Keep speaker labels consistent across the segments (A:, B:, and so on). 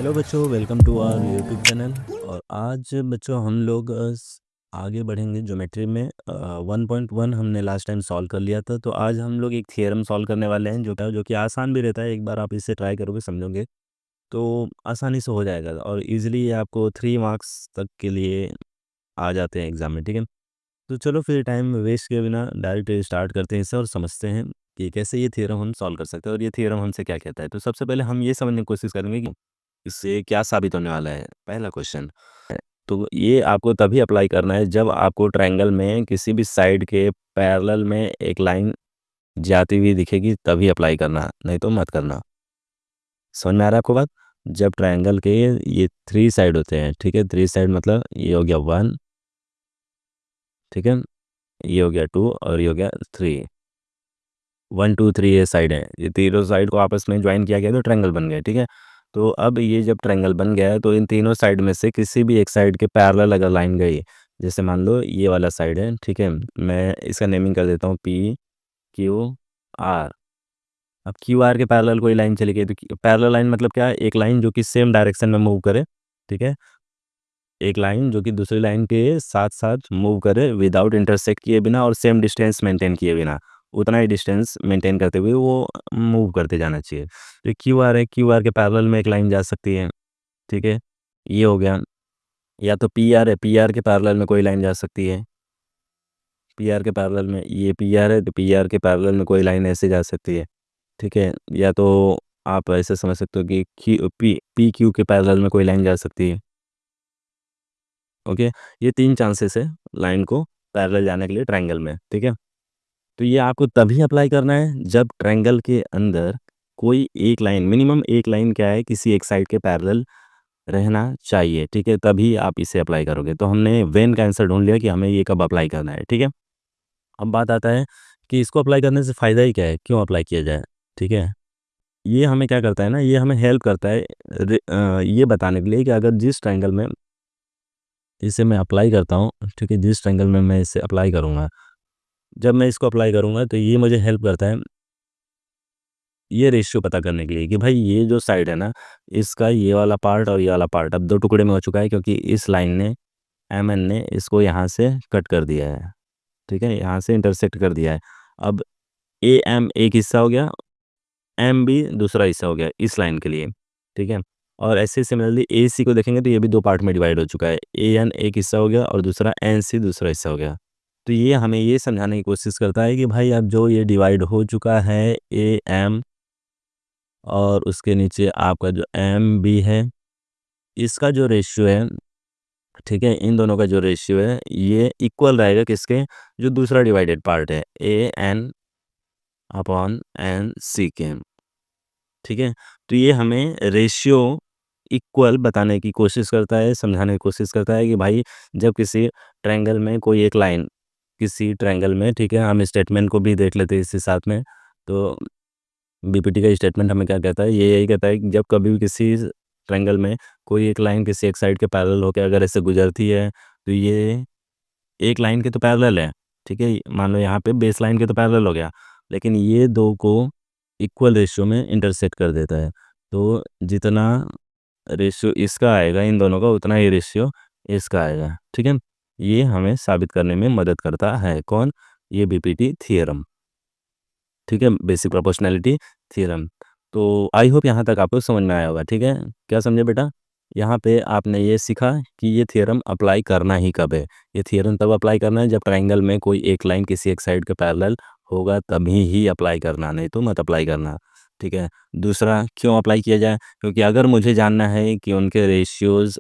A: Hello बच्चों, welcome to our YouTube channel. और आज बच्चों हम लोग आगे बढ़ेंगे ज्योमेट्री में। 1.1 हमने लास्ट टाइम सॉल्व कर लिया था, तो आज हम लोग एक थियरम सॉल्व करने वाले हैं जो कि आसान भी रहता है। एक बार आप इसे ट्राई करोगे, समझोगे तो आसानी से हो जाएगा और इजीली ये आपको 3 मार्क्स तक के लिए आ जाते हैं एग्जाम में। ठीक है, तो चलो फिर टाइम वेस्ट किए बिना डायरेक्ट स्टार्ट करते हैं इसे और समझते हैं कि कैसे ये थियरम हम सॉल्व कर सकते हैं और ये थियरम हमसे क्या कहता है। तो सबसे पहले हम ये समझने की कोशिश करेंगे कि इससे क्या साबित होने वाला है। पहला क्वेश्चन, तो ये आपको तभी अप्लाई करना है जब आपको ट्रायंगल में किसी भी साइड के पैरेलल में एक लाइन जाती हुई दिखेगी, तभी अप्लाई करना, नहीं तो मत करना। समझ में आ रहा है आपको बात? जब ट्रायंगल के ये 3 साइड होते हैं, ठीक है, 3 साइड मतलब ये हो गया 1, ठीक है, ये हो गया 2 और ये हो गया 3। 1 2 3 ये साइड है, ये तीनों साइड को आपस में ज्वाइन किया गया तो ट्रायंगल बन गया। ठीक है, तो अब ये जब ट्रायंगल बन गया है तो इन तीनों साइड में से किसी भी एक साइड के पैरेलल अगर लाइन गई, जैसे मान लो ये वाला साइड है, ठीक है, मैं इसका नेमिंग कर देता हूँ पी क्यू आर। अब क्यू आर के पैरेलल कोई लाइन चली गई तो पैरेलल लाइन मतलब क्या है? एक लाइन जो कि सेम डायरेक्शन में मूव करे। ठीक है, एक लाइन जो कि दूसरी लाइन के साथ साथ मूव करे विदाउट इंटरसेक्ट किए बिना और सेम डिस्टेंस मेंटेन किए बिना, उतना ही डिस्टेंस मेंटेन करते हुए वो मूव करते जाना चाहिए। तो क्यू आर है, क्यू आर के पैरेलल में एक लाइन जा सकती है। ठीक है, ये हो गया। या तो पी आर है, पी आर के पैरेलल में कोई लाइन जा सकती है। पी आर के पैरेलल में, ये पी आर है तो पी आर के पैरेलल में कोई लाइन ऐसे जा सकती है। ठीक है, या तो आप ऐसे समझ सकते हो कि पी क्यू के पैरेलल में कोई लाइन जा सकती है। ओके, ये 3 चांसेस है लाइन को पैरेलल जाने के लिए ट्रायंगल में। ठीक है, तो ये आपको तभी अप्लाई करना है जब ट्रायंगल के अंदर कोई एक लाइन, मिनिमम एक लाइन क्या है, किसी एक साइड के पैरेलल रहना चाहिए। ठीक है, तभी आप इसे अप्लाई करोगे। तो हमने व्हेन का आंसर ढूंढ लिया कि हमें ये कब अप्लाई करना है। ठीक है, अब बात आता है कि इसको अप्लाई करने से फ़ायदा ही क्या है, क्यों अप्लाई किया जाए। ठीक है, ये हमें क्या करता है ना, ये हमें हेल्प करता है ये बताने के लिए कि अगर जिस ट्रायंगल में इसे मैं अप्लाई करता हूँ, ठीक है, जिस ट्रायंगल में मैं इसे अप्लाई करूँगा, जब मैं इसको अप्लाई करूँगा तो ये मुझे हेल्प करता है ये रेशियो पता करने के लिए कि भाई ये जो साइड है ना, इसका ये वाला पार्ट और ये वाला पार्ट अब 2 टुकड़े में हो चुका है, क्योंकि इस लाइन ने, एम एन ने इसको यहाँ से कट कर दिया है। ठीक है, यहाँ से इंटरसेक्ट कर दिया है। अब ए एम एक हिस्सा हो गया, एम बी दूसरा हिस्सा हो गया इस लाइन के लिए। ठीक है, और ऐसे सिमिलरली ए सी को देखेंगे तो ये भी 2 पार्ट में डिवाइड हो चुका है। ए एन एक हिस्सा हो गया और दूसरा एन सी दूसरा हिस्सा हो गया। तो ये हमें ये समझाने की कोशिश करता है कि भाई अब जो ये डिवाइड हो चुका है ए एम और उसके नीचे आपका जो एम बी है, इसका जो रेशियो है, ठीक है, इन दोनों का जो रेशियो है ये इक्वल रहेगा किसके, जो दूसरा डिवाइडेड पार्ट है ए एन अपॉन एन सी के। ठीक है, तो ये हमें रेशियो इक्वल बताने की कोशिश करता है, समझाने की कोशिश करता है कि भाई जब किसी ट्रायंगल में कोई एक लाइन, किसी ट्रायंगल में, ठीक है, हम स्टेटमेंट को भी देख लेते हैं इसी साथ में। तो बीपीटी का स्टेटमेंट हमें क्या कहता है, ये यही कहता है कि जब कभी भी किसी ट्रायंगल में कोई एक लाइन किसी एक साइड के पैरेलल होकर अगर ऐसे गुजरती है, तो ये एक लाइन के तो पैरेलल है। ठीक है, मान लो यहाँ पे बेस लाइन के तो पैरेलल हो गया, लेकिन ये दो को इक्वल रेशियो में इंटरसेक्ट कर देता है। तो जितना रेशियो इसका आएगा इन दोनों का, उतना ही रेशियो इसका आएगा। ठीक है, ये हमें साबित करने में मदद करता है। कौन? ये बीपीटी थियरम। ठीक है, बेसिक प्रोपोर्शनैलिटी थ्योरम। तो आई होप यहाँ तक आपको समझ में आया होगा। ठीक है, क्या समझे बेटा? यहाँ पे आपने ये सीखा कि ये थ्योरम अप्लाई करना ही कब है। ये थ्योरम तब अप्लाई करना है जब ट्रायंगल में कोई एक लाइन किसी एक साइड के पैरेलल होगा, तभी ही अप्लाई करना, नहीं तो मत अप्लाई करना। ठीक है, दूसरा क्यों अप्लाई किया जाए? क्योंकि अगर मुझे जानना है कि उनके रेशियोज़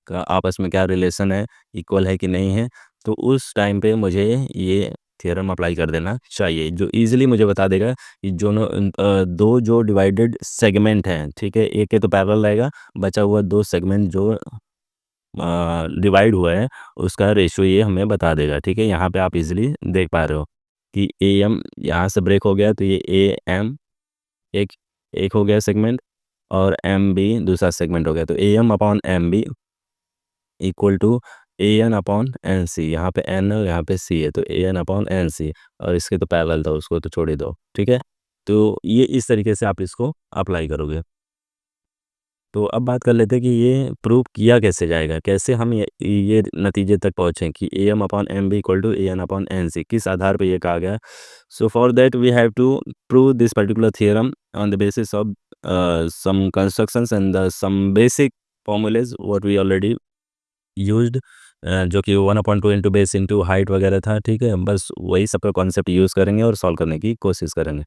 A: का आपस में क्या रिलेशन है, इक्वल है कि नहीं है, तो उस टाइम पे मुझे ये थ्योरम अप्लाई कर देना चाहिए, जो ईज़िली मुझे बता देगा कि दो जो डिवाइडेड सेगमेंट हैं, ठीक है, एक के तो पैरेलल रहेगा, बचा हुआ 2 सेगमेंट जो डिवाइड हुआ है, उसका रेशियो ये हमें बता देगा। ठीक है, यहाँ पे आप ईज़िली देख पा रहे हो कि ए एम यहाँ से ब्रेक हो गया, तो ये ए एम एक एक हो गया सेगमेंट और एम बी दूसरा सेगमेंट हो गया। तो A M upon M B equal to A N upon N C. यहाँ पे एन है, यहाँ पे सी है, तो A N upon N C, और इसके तो पैरेलल था, उसको तो छोड़ ही दो। ठीक है, तो ये इस तरीके से आप इसको अप्लाई करोगे। तो अब बात कर लेते हैं कि ये प्रूव किया कैसे जाएगा, कैसे हम ये नतीजे तक पहुँचे कि A M upon M B equal to A N upon N C, किस आधार पे ये कहा गया है। So for that we have to prove this particular theorem on the basis of some constructions and the some basic formulae what we already used, जो कि 1/2 into base into height वगैरह था। ठीक है, बस वही सब का कॉन्सेप्ट यूज़ करेंगे और सॉल्व करने की कोशिश करेंगे।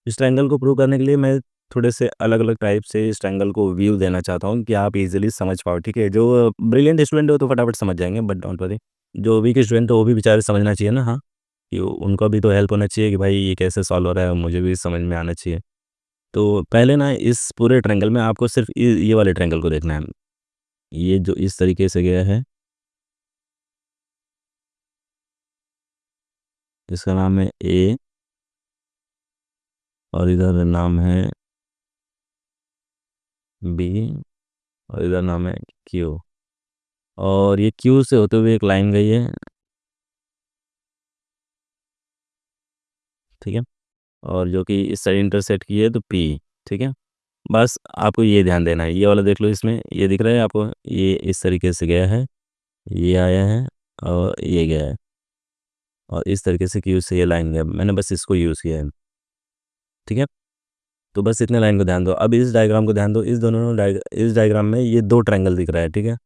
A: इस ट्रायंगल को प्रूव करने के लिए मैं थोड़े से अलग-अलग टाइप से इस ट्रायंगल को व्यू देना चाहता हूँ कि आप इज़िली समझ पाओ, ठीक है? जो ब्रिलियंट स्टूडेंट हो तो फटाफट समझ जाएँगे, बट डोंट वरी। जो वीक स्टूडेंट हो वो भी बेचारे समझना चाहिए ना, हाँ, कि उनको भी तो हेल्प होना चाहिए कि भाई ये कैसे सॉल्व हो रहा है, मुझे भी समझ में आना चाहिए। तो पहले ना इस पूरे ट्रायंगल में आपको सिर्फ़ ये वाले ट्रायंगल को देखना है। ये जो इस तरीके से गया है, इसका नाम है ए और इधर नाम है बी और इधर नाम है क्यू। और ये क्यू से होते हुए एक लाइन गई है, ठीक है? और जो कि इस साइड इंटरसेक्ट की है तो पी, ठीक है? बस आपको ये ध्यान देना है, ये वाला देख लो, इसमें ये दिख रहा है आपको, ये इस तरीके से गया है, ये आया है और ये गया है और इस तरीके से क्यू से ये लाइन गया, मैंने बस इसको यूज़ किया है, ठीक है? तो बस इतने लाइन को ध्यान दो। अब इस डायग्राम को ध्यान दो, इस डायग्राम में ये 2 ट्रायंगल दिख रहा है, ठीक है?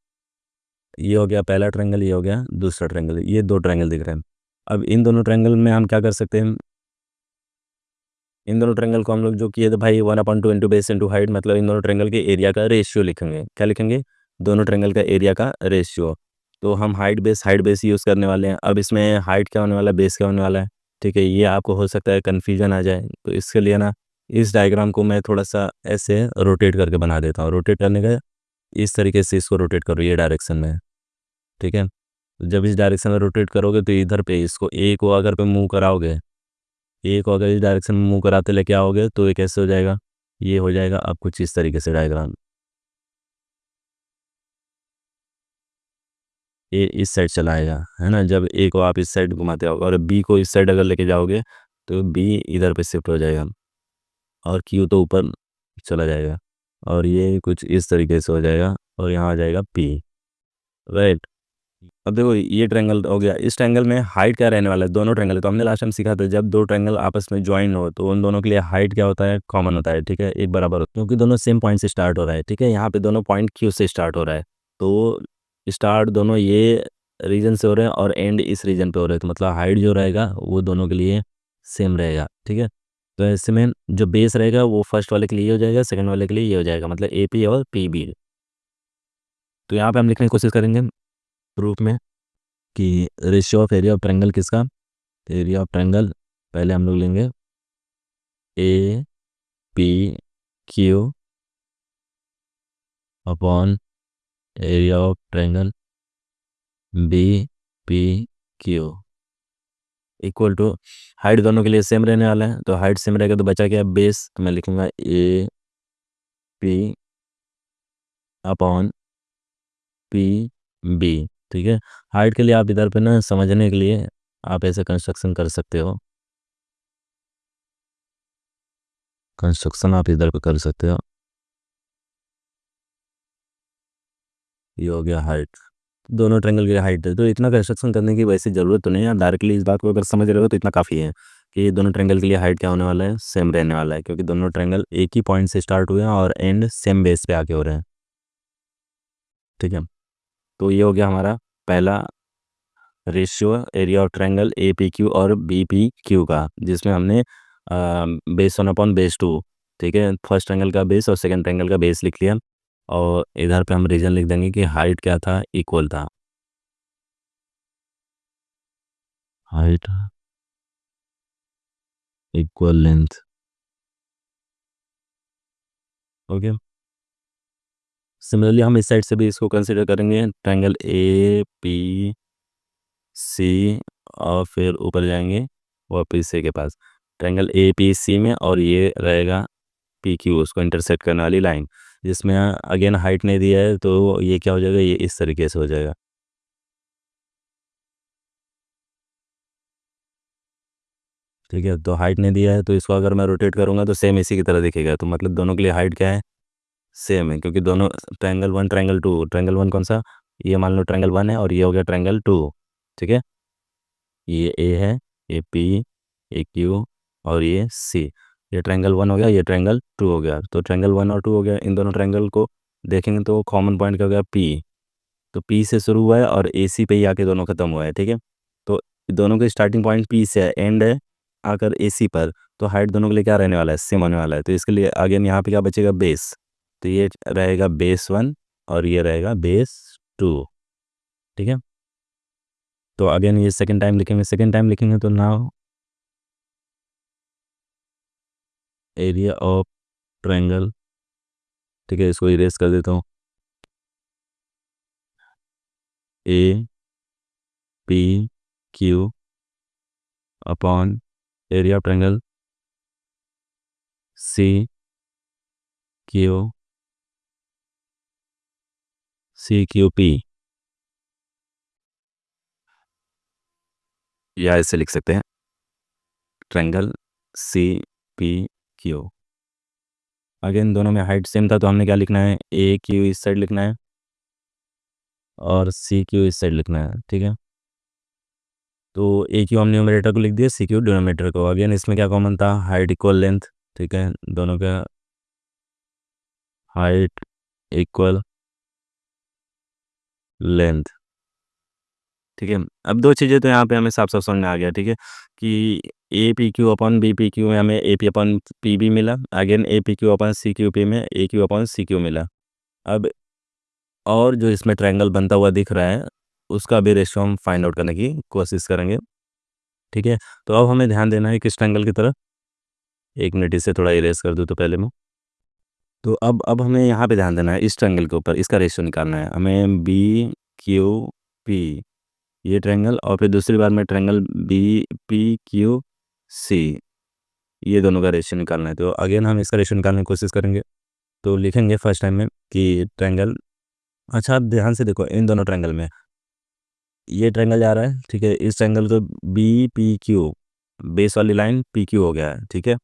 A: ये हो गया पहला ट्रायंगल, ये हो गया दूसरा ट्रायंगल, ये 2 ट्रायंगल दिख रहे हैं। अब इन दोनों ट्रायंगल में हम क्या कर सकते हैं, इन दोनों ट्रायंगल को हम लोग जो किए थे भाई 1/2 इंटू बेस इंटू हाइट, मतलब इन दोनों ट्रायंगल के एरिया का रेशियो लिखेंगे। क्या लिखेंगे? दोनों ट्रायंगल का एरिया का रेशियो। तो हम हाइट बेस यूज़ करने वाले हैं। अब इसमें हाइट क्या होने वाला है, बेस क्या होने वाला है, ठीक है? ये आपको हो सकता है कन्फ्यूजन आ जाए, तो इसके लिए ना इस डायग्राम को मैं थोड़ा-सा ऐसे रोटेट करके बना देता हूँ। रोटेट करने का इस तरीके से इसको रोटेट करो ये डायरेक्शन में, ठीक है? तो जब इस डायरेक्शन में रोटेट करोगे तो इधर पे इसको ए को अगर पे मूव कराओगे, ए को अगर इस डायरेक्शन में मूव कराते लेके आओगे तो ये कैसे हो जाएगा, ये हो जाएगा अब कुछ इस तरीके से डायग्राम। ए इस साइड चला आएगा, है ना? जब ए को आप इस साइड घुमाते आओगे और बी को इस साइड अगर लेके जाओगे तो बी इधर पे शिफ्ट हो जाएगा और क्यू तो ऊपर चला जाएगा और ये कुछ इस तरीके से हो जाएगा और यहाँ आ जाएगा पी, राइट? अब देखो ये ट्रायंगल हो गया, इस ट्रायंगल में हाइट क्या रहने वाला है, दोनों ट्रायंगल है, तो हमने लास्ट टाइम सीखा था जब 2 ट्रायंगल आपस में जॉइन हो तो उन दोनों के लिए हाइट क्या होता है, कॉमन होता है, ठीक है? एक बराबर होता है क्योंकि दोनों सेम पॉइंट से स्टार्ट हो रहा है, ठीक है? यहाँ पे दोनों पॉइंट क्यू से स्टार्ट हो रहा है, तो स्टार्ट दोनों ये रीजन से हो रहे हैं और एंड इस रीजन पे हो रहे हैं, तो मतलब हाइट जो रहेगा वो दोनों के लिए सेम रहेगा, ठीक है? तो ऐसे में जो बेस रहेगा वो फर्स्ट वाले के लिए ये हो जाएगा, सेकंड वाले के लिए ये हो जाएगा, मतलब ए पी और पी बी। तो यहाँ पे हम लिखने की कोशिश करेंगे प्रूफ में कि ratio of area of triangle किसका, एरिया ऑफ ट्रायंगल पहले हम लोग लेंगे A P Q upon area of triangle B P Q equal to, height दोनों के लिए सेम रहने वाला है, तो हाइट सेम रहेगा तो बचा क्या बेस, तो मैं लिखूंगा A P upon P B, ठीक है? हाइट के लिए आप इधर पे ना समझने के लिए आप ऐसे कंस्ट्रक्शन कर सकते हो, कंस्ट्रक्शन आप इधर पे कर सकते हो, ये हो गया हाइट, दोनों ट्रायंगल की हाइट है, तो इतना कंस्ट्रक्शन करने की वैसे ज़रूरत तो नहीं है, डायरेक्टली इस बात को अगर समझ रहे हो तो इतना काफ़ी है कि दोनों ट्रायंगल के लिए हाइट क्या होने वाला है, सेम रहने वाला है, क्योंकि दोनों ट्रायंगल एक ही पॉइंट से स्टार्ट हुए हैं और एंड सेम बेस पे आके हो रहे हैं, ठीक है? तो ये हो गया हमारा पहला ratio area of triangle A P Q और बी पी क्यू का, जिसमें हमने बेस 1/2, ठीक है? फर्स्ट ट्रायंगल का बेस और सेकंड ट्रायंगल का बेस लिख लिया और इधर पे हम रीजन लिख देंगे कि हाइट क्या था, इक्वल था, height equal length, okay? Similarly हम इस साइड से भी इसको कंसीडर करेंगे, ट्रायंगल ए पी सी और फिर ऊपर जाएंगे वापस सी के पास, ट्रायंगल ए पी सी में, और ये रहेगा पी क्यू, उसको इंटरसेक्ट करने वाली लाइन, जिसमें अगेन हाइट नहीं दिया है तो ये क्या हो जाएगा, ये इस तरीके से हो जाएगा, ठीक है? तो हाइट नहीं दिया है तो इसको अगर मैं रोटेट करूँगा तो सेम इसी की तरह दिखेगा, तो मतलब दोनों के लिए हाइट क्या है, सेम है क्योंकि दोनों triangle one triangle two, triangle one कौन सा, ये मान लो ट्रायंगल वन है और ये हो गया ट्रायंगल टू। ठीक है, ये ए है, ये पी, ये क्यू और ये सी। ये ट्रायंगल वन हो गया, ये ट्रायंगल टू हो गया। तो ट्रायंगल वन और टू हो गया, इन दोनों ट्रायंगल को देखेंगे तो कॉमन पॉइंट क्या हो गया, पी। तो पी से शुरू हुआ है और ए सी पे ही आके दोनों खत्म हुआ है। ठीक है, तो दोनों के स्टार्टिंग पॉइंट पी से है, एंड है आकर ए सी पर। तो हाइट दोनों के लिए क्या रहने वाला है, सेम होने वाला है। तो इसके लिए अगेन यहाँ पे क्या बचेगा, बेस। तो ये रहेगा बेस वन और ये रहेगा बेस टू। ठीक है, तो अगेन ये सेकेंड टाइम लिखेंगे, सेकेंड टाइम लिखेंगे तो नाउ एरिया ऑफ ट्रायंगल। ठीक है, इसको इरेज कर देता हूँ। A P Q upon area of triangle C Q, C Q P, या ऐसे लिख सकते हैं triangle C P Q. Again दोनों में हाइट सेम था तो हमने क्या लिखना है, ए क्यू इस साइड लिखना है और सी क्यू इस साइड लिखना है। ठीक है, तो ए क्यू हम न्यूमरेटर को लिख दिया, सी क्यू डिनोमिनेटर को। अगेन इसमें क्या कॉमन था, हाइट इक्वल लेंथ। ठीक है, दोनों का हाइट इक्वल लेंथ। ठीक है, अब दो चीज़ें तो यहाँ पे हमें साफ साफ समझ में आ गया। ठीक है, कि A P Q upon B P Q में हमें ए पी अपॉन पी भी मिला, again A P Q upon C Q P में A Q upon C Q मिला। अब और जो इसमें ट्रायंगल बनता हुआ दिख रहा है उसका भी रेशियो हम फाइंड आउट करने की कोशिश करेंगे। ठीक है, तो अब हमें ध्यान देना है किस ट्रायंगल की तरफ। एक मिनट इसे थोड़ा इरेज कर दूँ तो पहले मैं। तो अब हमें यहाँ पे ध्यान देना है, इस ट्रायंगल के ऊपर इसका रेशियो निकालना है हमें, बी क्यू पी ये ट्रायंगल, और फिर दूसरी बार में triangle B P Q C, ये दोनों का रेशियो निकालना है। तो अगेन हम इसका रेशियो निकालने की कोशिश करेंगे। तो लिखेंगे फर्स्ट टाइम में कि ट्रायंगल, अच्छा आप ध्यान से देखो इन दोनों ट्रायंगल में ये ट्रायंगल जा रहा है। ठीक है, इस ट्रायंगल को बी पी क्यू, बेस वाली लाइन पी क्यू हो गया है। ठीक है,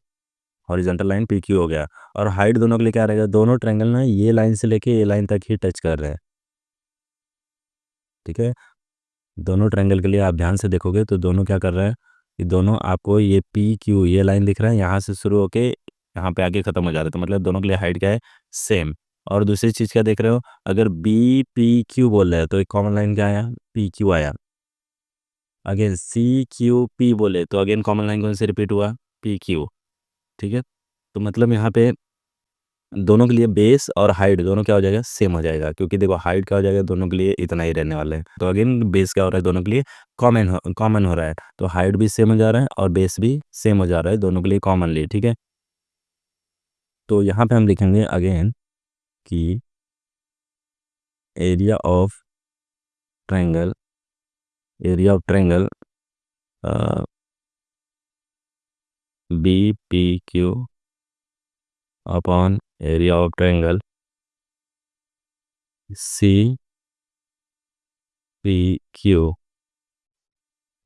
A: हॉरिजॉन्टल लाइन पी क्यू हो गया, और हाइट दोनों के लिए क्या रहेगा, दोनों ट्रायंगल ना ये लाइन से लेके ये लाइन तक ही टच कर रहे हैं। ठीक है, दोनों ट्रायंगल के लिए आप ध्यान से देखोगे तो दोनों क्या कर रहे हैं, कि दोनों आपको ये पी क्यू ये लाइन दिख रहा है, यहाँ से शुरू होके यहाँ पे आगे ख़त्म हो जा रहा है। तो मतलब दोनों के लिए हाइट क्या है, सेम। और दूसरी चीज़ क्या देख रहे हो, अगर बी पी क्यू बोल रहे हैं तो एक कॉमन लाइन क्या आया, पी क्यू आया। अगेन सी क्यू पी बोले तो अगेन कॉमन लाइन कौन से रिपीट हुआ, पी क्यू। ठीक है, तो मतलब यहाँ पे दोनों के लिए बेस और हाइट दोनों क्या हो जाएगा, सेम हो जाएगा। क्योंकि देखो हाइट क्या हो जाएगा, दोनों के लिए इतना ही रहने वाला है। तो अगेन बेस क्या हो रहा है, दोनों के लिए कॉमन हो रहा है। तो हाइट भी सेम हो जा रहा है और बेस भी सेम हो जा रहा है दोनों के लिए कॉमनली। ठीक है, तो यहाँ पे हम लिखेंगे अगेन कि area of triangle, area of triangle B P Q upon area of triangle C P Q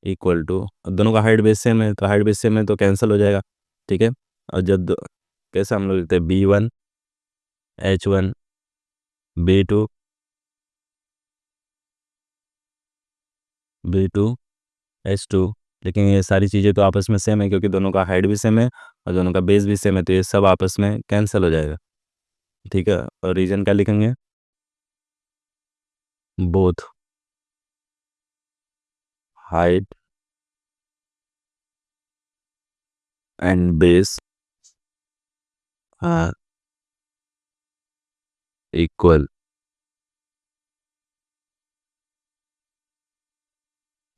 A: equal to, दोनों का हाइट बेस सेम है तो हाइट बेस सेम है तो कैंसिल हो जाएगा। ठीक है, और जब कैसे हम लोग लिखते हैं, B one H one B two B two H two. लेकिन ये सारी चीज़ें तो आपस में सेम है क्योंकि दोनों का हाइट भी सेम है और दोनों का बेस भी सेम है, तो ये सब आपस में कैंसिल हो जाएगा। ठीक है, और रीजन क्या लिखेंगे, both height and base are equal.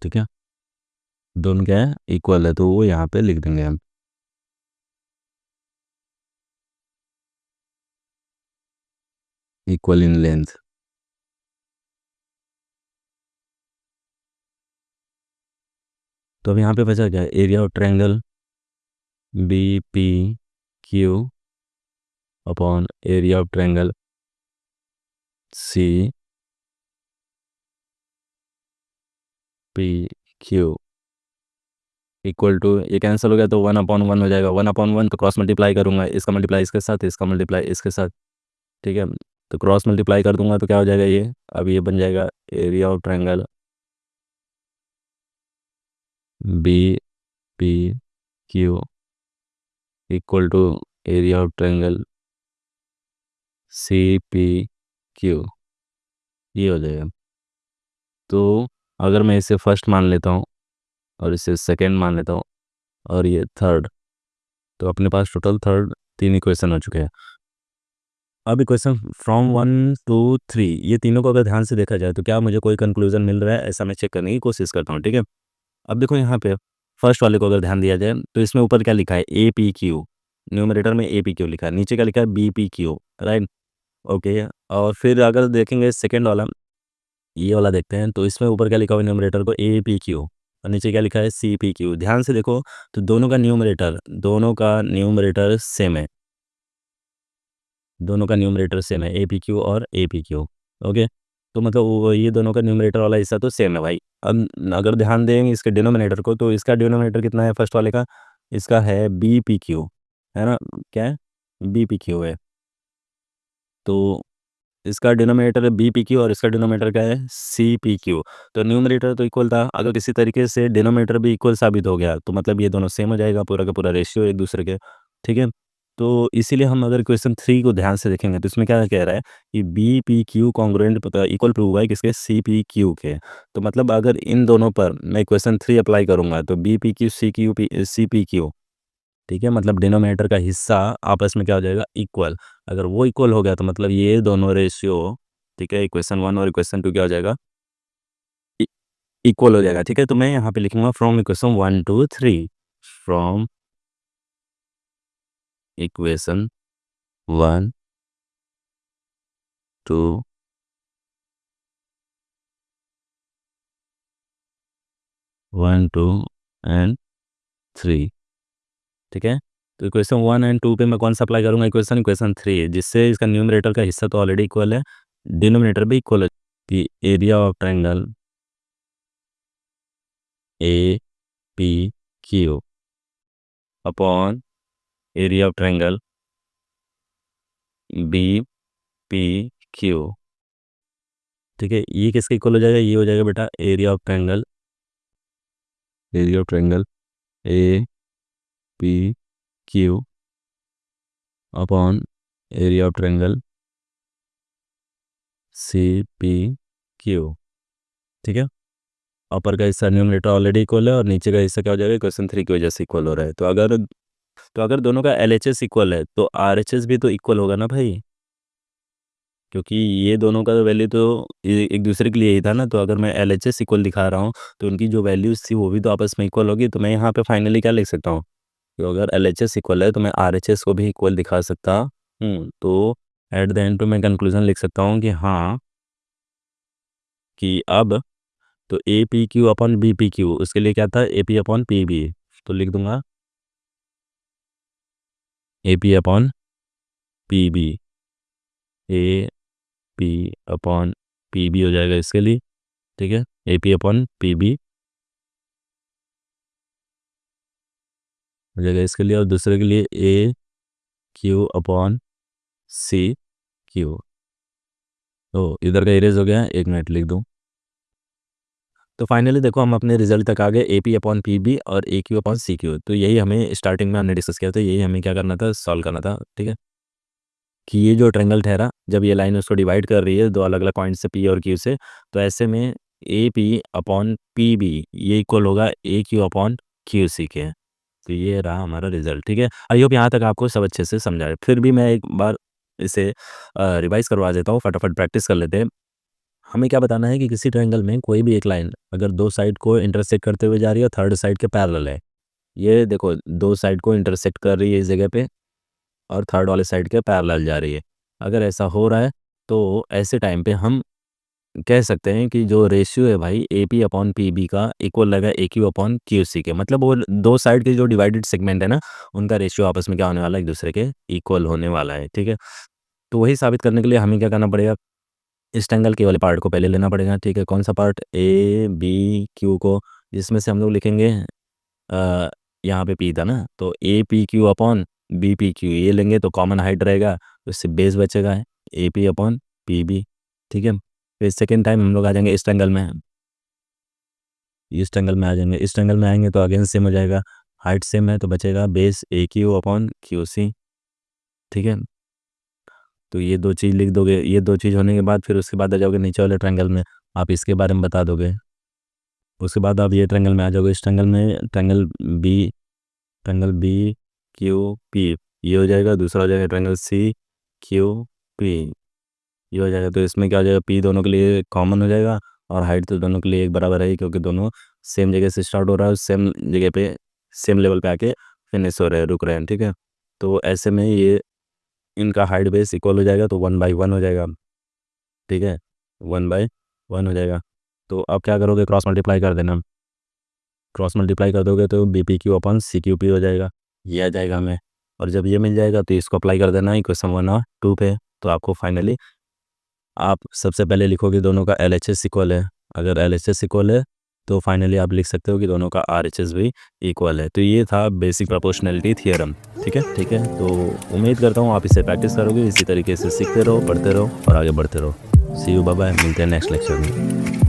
A: ठीक है, दोनों क्या है, इक्वल है, तो वो यहाँ पे लिख देंगे हम इक्वल इन लेंथ। तो अब यहाँ पे बचा क्या, area of triangle B P Q upon area of triangle C P Q equal to, ये कैंसिल हो गया तो वन अपॉन वन हो जाएगा। वन अपॉन वन तो क्रॉस मल्टीप्लाई करूंगा, इसका मल्टीप्लाई इसके साथ, इसका मल्टीप्लाई इसके साथ। ठीक है। तो क्रॉस मल्टीप्लाई कर दूंगा तो क्या हो जाएगा ये, अब ये बन जाएगा area of triangle B P Q equal to area of triangle C P Q, ये हो जाएगा। तो अगर मैं इसे फर्स्ट मान लेता हूँ और इसे सेकंड मान लेता हूँ और ये थर्ड, तो अपने पास टोटल थर्ड 3 इक्वेशन हो चुके हैं। अब इक्वेशन फ्रॉम 1 to 3, ये तीनों को अगर ध्यान से देखा जाए तो क्या मुझे कोई कंक्लूजन मिल रहा है, ऐसा मैं चेक करने की कोशिश करता हूँ। ठीक है, अब देखो यहाँ पे फर्स्ट वाले को अगर ध्यान दिया जाए तो इसमें ऊपर क्या लिखा है, ए पी क्यू, न्यूमरेटर में ए पी क्यू लिखा है, नीचे क्या लिखा है, B P Q, right. Okay, और फिर अगर देखेंगे सेकेंड वाला, ये वाला देखते हैं, तो इसमें ऊपर क्या लिखा हुआ है, न्यूमरेटर को ए पी क्यू, और नीचे क्या लिखा है, सी पी क्यू। ध्यान से देखो तो दोनों का न्यूमरेटर सेम है, दोनों का न्यूमरेटर सेम है, ए पी क्यू और ए पी क्यू। ओके, तो मतलब ये दोनों का न्यूमरेटर वाला हिस्सा तो सेम है भाई। अब अगर ध्यान देंगे इसके डिनोमिनेटर को, तो इसका डिनोमिनेटर कितना है फर्स्ट वाले का, इसका है बी पी क्यू, है ना, क्या है, बी पी क्यू है। तो इसका डिनोमिनेटर है बी पी क्यू और इसका डिनोमिनेटर क्या है, सी पी क्यू। तो न्यूमरेटर तो इक्वल था, अगर किसी तरीके से डिनोमिनेटर भी इक्वल साबित हो गया तो मतलब ये दोनों सेम हो जाएगा, पूरा का पूरा रेशियो एक दूसरे के। ठीक है, तो इसीलिए हम अगर क्वेश्चन 3 को ध्यान से देखेंगे तो इसमें क्या कह रहा है कि B P Q congruent equal prove हुआ है किसके, सी पी क्यू के। तो मतलब अगर इन दोनों पर मैं क्वेश्चन 3 अप्लाई करूंगा तो B P Q C P Q, ठीक है, मतलब डिनोमिनेटर का हिस्सा आपस में क्या हो जाएगा, इक्वल। अगर वो इक्वल हो गया तो मतलब ये दोनों रेशियो, ठीक है, इक्वेशन 1 और इक्वेशन 2 क्या हो जाएगा, इक्वल हो जाएगा। ठीक है, तो मैं यहाँ पे लिखूंगा from equation 1 to 3, from equation 1 to 1 2 and 3। ठीक है, तो इक्वेशन 1 and 2 पे मैं कौन सा अप्लाई करूंगा, इक्वेशन 3, जिससे इसका न्यूमरेटर का हिस्सा तो ऑलरेडी इक्वल है, डिनोमिनेटर भी इक्वल है, कि area of triangle A P Q upon area of triangle B P Q. ठीक है, ये किसके इक्वल हो जाएगा, ये हो जाएगा बेटा area of triangle A P Q upon area of triangle C P Q. ठीक है, ऊपर का हिस्सा न्यूमरेटर ऑलरेडी इक्वल है और नीचे का हिस्सा क्या हो जाएगा, क्वेश्चन 3 की वजह से इक्वल हो रहा है। तो अगर दोनों का एल एच एस इक्वल है तो आर एच एस भी तो इक्वल होगा ना भाई, क्योंकि ये दोनों का वैल्यू तो एक दूसरे के लिए ही था ना। तो अगर मैं एल एच एस इक्वल दिखा रहा हूँ तो उनकी जो वैल्यूज थी वो भी तो आपस में इक्वल होगी। तो मैं यहाँ पे फाइनली क्या लिख सकता हूँ, कि अगर एल एच एस इक्वल है तो मैं आर एच एस को भी इक्वल दिखा सकता हूँ। तो एट द एंड पे मैं कंक्लूजन लिख सकता हूँ कि हाँ, कि अब तो A P Q upon B P Q, उसके लिए क्या था, A P upon P B. तो लिख दूंगा A P upon P B, A P upon P B हो जाएगा इसके लिए। ठीक है, A P upon P B हो जाएगा इसके लिए, और दूसरे के लिए A Q upon C Q. तो इधर का इरेज हो गया, 1 मिनट लिख दूँ। तो फाइनली देखो हम अपने रिजल्ट तक आ गए, A P upon P B और A Q upon C Q. तो यही हमें स्टार्टिंग में हमने डिस्कस किया था, यही हमें क्या करना था, सॉल्व करना था। ठीक है, कि ये जो ट्रायंगल ठहरा, जब ये लाइन उसको डिवाइड कर रही है दो अलग अलग पॉइंट से, पी और क्यू से, तो ऐसे में A P upon P B ये इक्वल होगा A Q upon Q C के। तो ये रहा हमारा रिजल्ट। ठीक है, आई होप यहाँ तक आपको सब अच्छे से समझा है। फिर भी मैं एक बार इसे रिवाइज करवा देता हूँ, फटाफट प्रैक्टिस कर लेते हैं। हमें क्या बताना है कि किसी ट्रायंगल में कोई भी एक लाइन अगर दो साइड को इंटरसेक्ट करते हुए जा रही है और थर्ड साइड के पैरेलल है, ये देखो दो साइड को इंटरसेक्ट कर रही है इस जगह पे और थर्ड वाले साइड के पैरेलल जा रही है। अगर ऐसा हो रहा है तो ऐसे टाइम पे हम कह सकते हैं कि जो रेशियो है भाई A P upon P B का इक्वल लगा A Q upon Q C के। मतलब वो दो साइड के जो डिवाइडेड सेगमेंट है ना, उनका रेशियो आपस में क्या होने वाला है, एक दूसरे के इक्वल होने वाला है। ठीक है, तो वही साबित करने के लिए हमें क्या करना पड़ेगा, इस ट्रायंगल के वाले पार्ट को पहले लेना पड़ेगा। ठीक है, कौन सा पार्ट, ए बी क्यू को, जिसमें से हम लोग लिखेंगे अ, यहाँ पे पी था ना, तो A P Q upon B P Q ये लेंगे तो कॉमन हाइट रहेगा, तो इससे बेस बचेगा है। A P upon P B. ठीक है, फिर सेकेंड टाइम हम लोग आ जाएंगे इस एंगल में, इस एंगल में आ जाएंगे। इस एंगल में आएंगे तो अगेन सेम हो जाएगा, हाइट सेम है तो बचेगा बेस ए क्यू अपॉन क्यू सी। ठीक है, तो ये दो चीज़ लिख दोगे। ये दो चीज़ होने के बाद फिर उसके बाद आ जाओगे नीचे वाले ट्रायंगल में, आप इसके बारे में बता दोगे। उसके बाद आप ये ट्रायंगल में आ जाओगे, इस ट्रायंगल में ट्रायंगल बी क्यू पी ये हो जाएगा। दूसरा हो जाएगा ट्रायंगल सी क्यू पी, ये हो जाएगा। तो इसमें क्या हो जाएगा, पी दोनों के लिए कॉमन हो जाएगा और हाइट तो दोनों के लिए एक बराबर है क्योंकि दोनों सेम जगह से स्टार्ट हो रहा है, सेम जगह पे सेम लेवल पे आके फिनिश हो रहे हैं, रुक रहे हैं। ठीक है, तो ऐसे में ये इनका हाइट बेस इक्वल हो जाएगा तो 1/1 हो जाएगा। ठीक है, 1/1 हो जाएगा। तो अब क्या करोगे, क्रॉस मल्टीप्लाई कर देना। क्रॉस मल्टीप्लाई कर दोगे तो B P Q upon C Q P हो जाएगा, ये आ जाएगा हमें। और जब ये मिल जाएगा तो इसको अप्लाई कर देना इक्वेशन 1 और 2 पे। तो आपको फाइनली आप सबसे पहले लिखोगे दोनों का एल एच एस इक्वल है। अगर एल एच एस इक्वल है तो फाइनली आप लिख सकते हो कि दोनों का आर एच एस भी इक्वल है। तो ये था बेसिक प्रोपोर्शनैलिटी थ्योरम। ठीक है, ठीक है, तो उम्मीद करता हूँ आप इसे प्रैक्टिस करोगे, इसी तरीके से सीखते रहो, पढ़ते रहो और आगे बढ़ते रहो। सी यू, बाय बाय, मिलते हैं नेक्स्ट लेक्चर में।